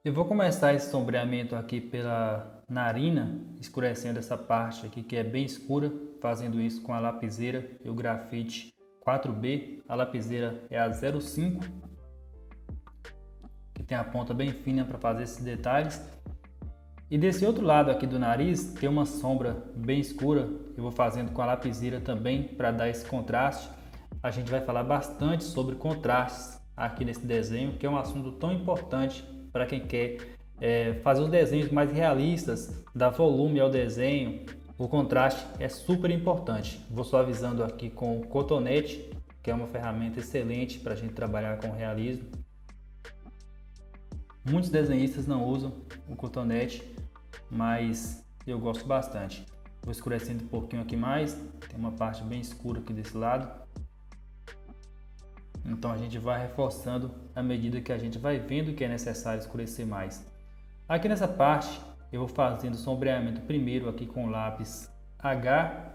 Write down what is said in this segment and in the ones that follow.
Eu vou começar esse sombreamento aqui pela narina, escurecendo essa parte aqui que é bem escura, fazendo isso com a lapiseira e o grafite 4B. A lapiseira é a 05, que tem a ponta bem fina para fazer esses detalhes. E desse outro lado aqui do nariz tem uma sombra bem escura, eu vou fazendo com a lapiseira também para dar esse contraste. A gente vai falar bastante sobre contrastes aqui nesse desenho, que é um assunto tão importante para quem quer fazer os desenhos mais realistas, dar volume ao desenho. O contraste é super importante. Vou suavizando aqui com o cotonete, que é uma ferramenta excelente para a gente trabalhar com realismo. Muitos desenhistas não usam o cotonete, mas eu gosto bastante. Vou escurecendo um pouquinho aqui mais, tem uma parte bem escura aqui desse lado. Então a gente vai reforçando à medida que a gente vai vendo que é necessário escurecer mais. Aqui nessa parte eu vou fazendo sombreamento primeiro aqui com o lápis H.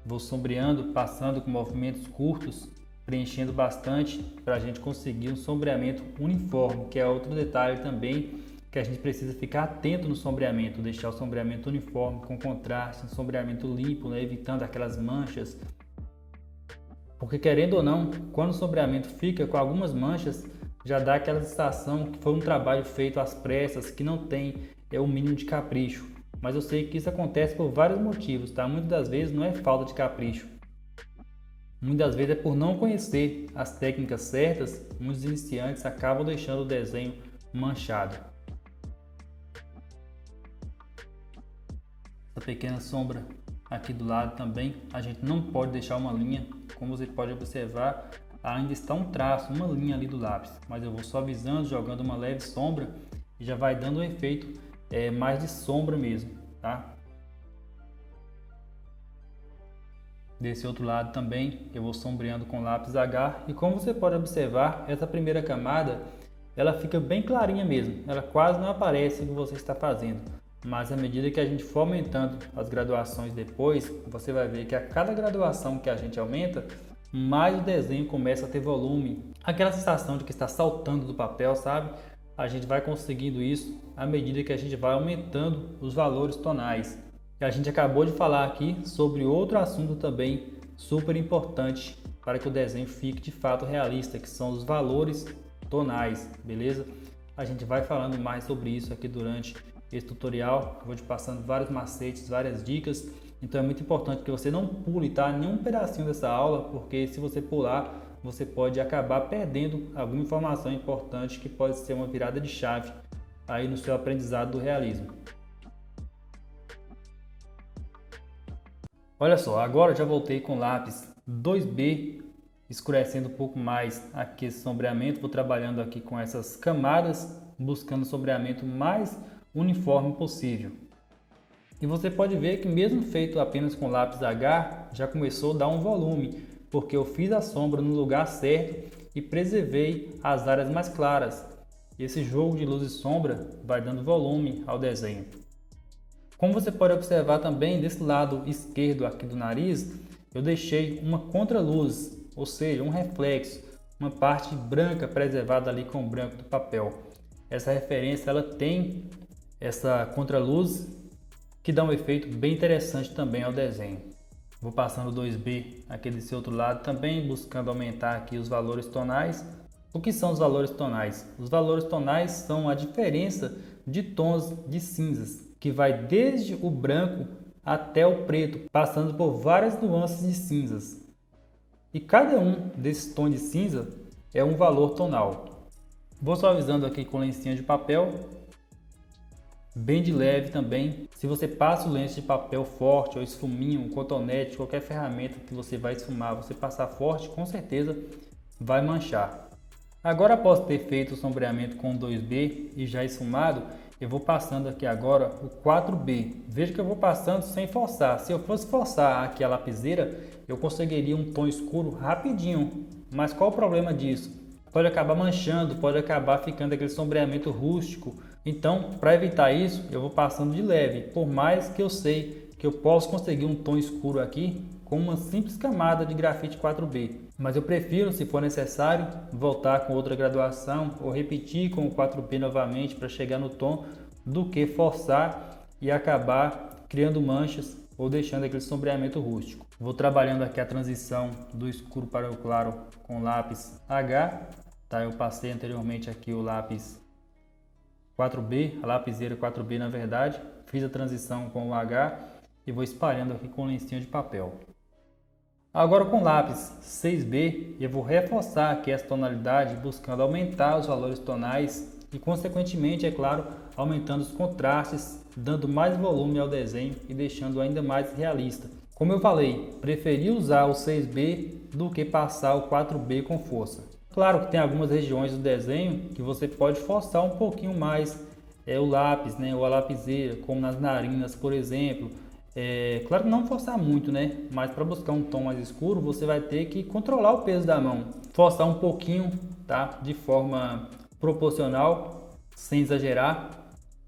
Vou sombreando, passando com movimentos curtos, preenchendo bastante para a gente conseguir um sombreamento uniforme, que é outro detalhe também que a gente precisa ficar atento no sombreamento, deixar o sombreamento uniforme, com contraste, um sombreamento limpo, né, evitando aquelas manchas. Porque querendo ou não, quando o sombreamento fica com algumas manchas, já dá aquela sensação que foi um trabalho feito às pressas, que não tem o mínimo de capricho. Mas eu sei que isso acontece por vários motivos, tá? Muitas das vezes não é falta de capricho. Muitas vezes é por não conhecer as técnicas certas, muitos iniciantes acabam deixando o desenho manchado. Essa pequena sombra aqui do lado também, a gente não pode deixar uma linha, como você pode observar, ainda está um traço, uma linha ali do lápis, mas eu vou suavizando, jogando uma leve sombra e já vai dando um efeito mais de sombra mesmo, tá? Desse outro lado também eu vou sombreando com lápis H e como você pode observar, essa primeira camada ela fica bem clarinha mesmo, ela quase não aparece o que você está fazendo. Mas à medida que a gente for aumentando as graduações depois, você vai ver que a cada graduação que a gente aumenta, mais o desenho começa a ter volume. Aquela sensação de que está saltando do papel, sabe? A gente vai conseguindo isso à medida que a gente vai aumentando os valores tonais. E a gente acabou de falar aqui sobre outro assunto também super importante para que o desenho fique de fato realista, que são os valores tonais, beleza? A gente vai falando mais sobre isso aqui durante esse tutorial. Eu vou te passando vários macetes, várias dicas, então é muito importante que você não pule, tá? Nenhum pedacinho dessa aula, porque se você pular, você pode acabar perdendo alguma informação importante que pode ser uma virada de chave aí no seu aprendizado do realismo. Olha só, agora já voltei com lápis 2B, escurecendo um pouco mais aqui esse sombreamento, vou trabalhando aqui com essas camadas, buscando sombreamento mais uniforme possível. E você pode ver que mesmo feito apenas com lápis H, já começou a dar um volume, porque eu fiz a sombra no lugar certo e preservei as áreas mais claras. Esse jogo de luz e sombra vai dando volume ao desenho. Como você pode observar também, desse lado esquerdo aqui do nariz, eu deixei uma contraluz, ou seja, um reflexo, uma parte branca preservada ali com o branco do papel. Essa referência ela tem essa contraluz que dá um efeito bem interessante também ao desenho. Vou passando 2B aqui desse outro lado também, buscando aumentar aqui os valores tonais. O que são os valores tonais? Os valores tonais são a diferença de tons de cinzas, que vai desde o branco até o preto, passando por várias nuances de cinzas. E cada um desses tons de cinza é um valor tonal. Vou suavizando aqui com lencinho de papel, bem de leve também. Se você passa o lenço de papel forte, ou esfuminho, um cotonete, qualquer ferramenta que você vai esfumar, você passar forte, com certeza vai manchar. Agora, após ter feito o sombreamento com 2B e já esfumado, eu vou passando aqui agora o 4B. Veja que eu vou passando sem forçar. Se eu fosse forçar aqui a lapiseira, eu conseguiria um tom escuro rapidinho. Mas qual o problema disso? Pode acabar manchando, pode acabar ficando aquele sombreamento rústico. Então, para evitar isso, eu vou passando de leve, por mais que eu sei que eu posso conseguir um tom escuro aqui com uma simples camada de grafite 4B. Mas eu prefiro, se for necessário, voltar com outra graduação ou repetir com o 4B novamente para chegar no tom, do que forçar e acabar criando manchas ou deixando aquele sombreamento rústico. Vou trabalhando aqui a transição do escuro para o claro com lápis H, tá? Eu passei anteriormente aqui o lápis 4B, a lapiseira 4B na verdade, fiz a transição com o H e vou espalhando aqui com lencinho de papel. Agora com o lápis 6B eu vou reforçar aqui essa tonalidade buscando aumentar os valores tonais e consequentemente, é claro, aumentando os contrastes, dando mais volume ao desenho e deixando ainda mais realista. Como eu falei, preferi usar o 6B do que passar o 4B com força. Claro que tem algumas regiões do desenho que você pode forçar um pouquinho mais o lápis, né, ou a lapiseira, como nas narinas, por exemplo. Claro que não forçar muito, né? Mas para buscar um tom mais escuro, você vai ter que controlar o peso da mão. Forçar um pouquinho, tá? De forma proporcional, sem exagerar.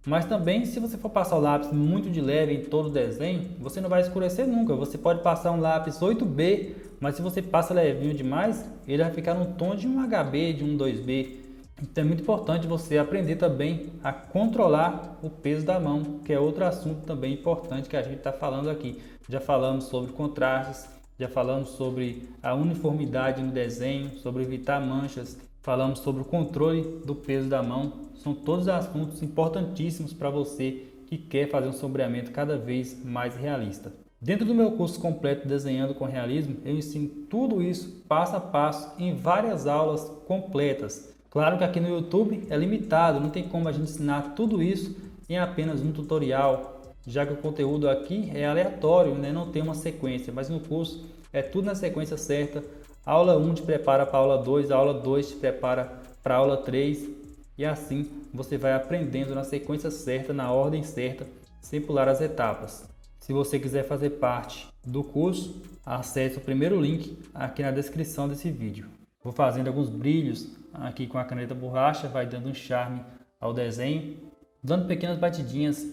Mas também, se você for passar o lápis muito de leve em todo o desenho, você não vai escurecer nunca. Você pode passar um lápis 8B, mas se você passa levinho demais, ele vai ficar no tom de um HB, de um 2B. Então é muito importante você aprender também a controlar o peso da mão, que é outro assunto também importante que a gente está falando aqui. Já falamos sobre contrastes, já falamos sobre a uniformidade no desenho, sobre evitar manchas, falamos sobre o controle do peso da mão. São todos assuntos importantíssimos para você que quer fazer um sombreamento cada vez mais realista. Dentro do meu curso completo Desenhando com Realismo, eu ensino tudo isso passo a passo em várias aulas completas. Claro que aqui no YouTube é limitado, não tem como a gente ensinar tudo isso em apenas um tutorial, já que o conteúdo aqui é aleatório, né? Não tem uma sequência, mas no curso é tudo na sequência certa. A aula 1 te prepara para a aula 2, a aula 2 te prepara para a aula 3 e assim você vai aprendendo na sequência certa, na ordem certa, sem pular as etapas. Se você quiser fazer parte do curso, acesse o primeiro link aqui na descrição desse vídeo. Vou fazendo alguns brilhos aqui com a caneta borracha, vai dando um charme ao desenho, dando pequenas batidinhas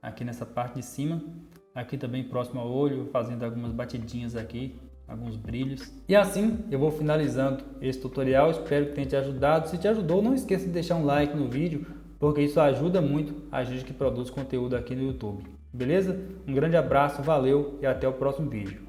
aqui nessa parte de cima, aqui também próximo ao olho, fazendo algumas batidinhas aqui, alguns brilhos. E assim eu vou finalizando esse tutorial, espero que tenha te ajudado. Se te ajudou, não esqueça de deixar um like no vídeo, porque isso ajuda muito a gente que produz conteúdo aqui no YouTube. Beleza? Um grande abraço, valeu e até o próximo vídeo.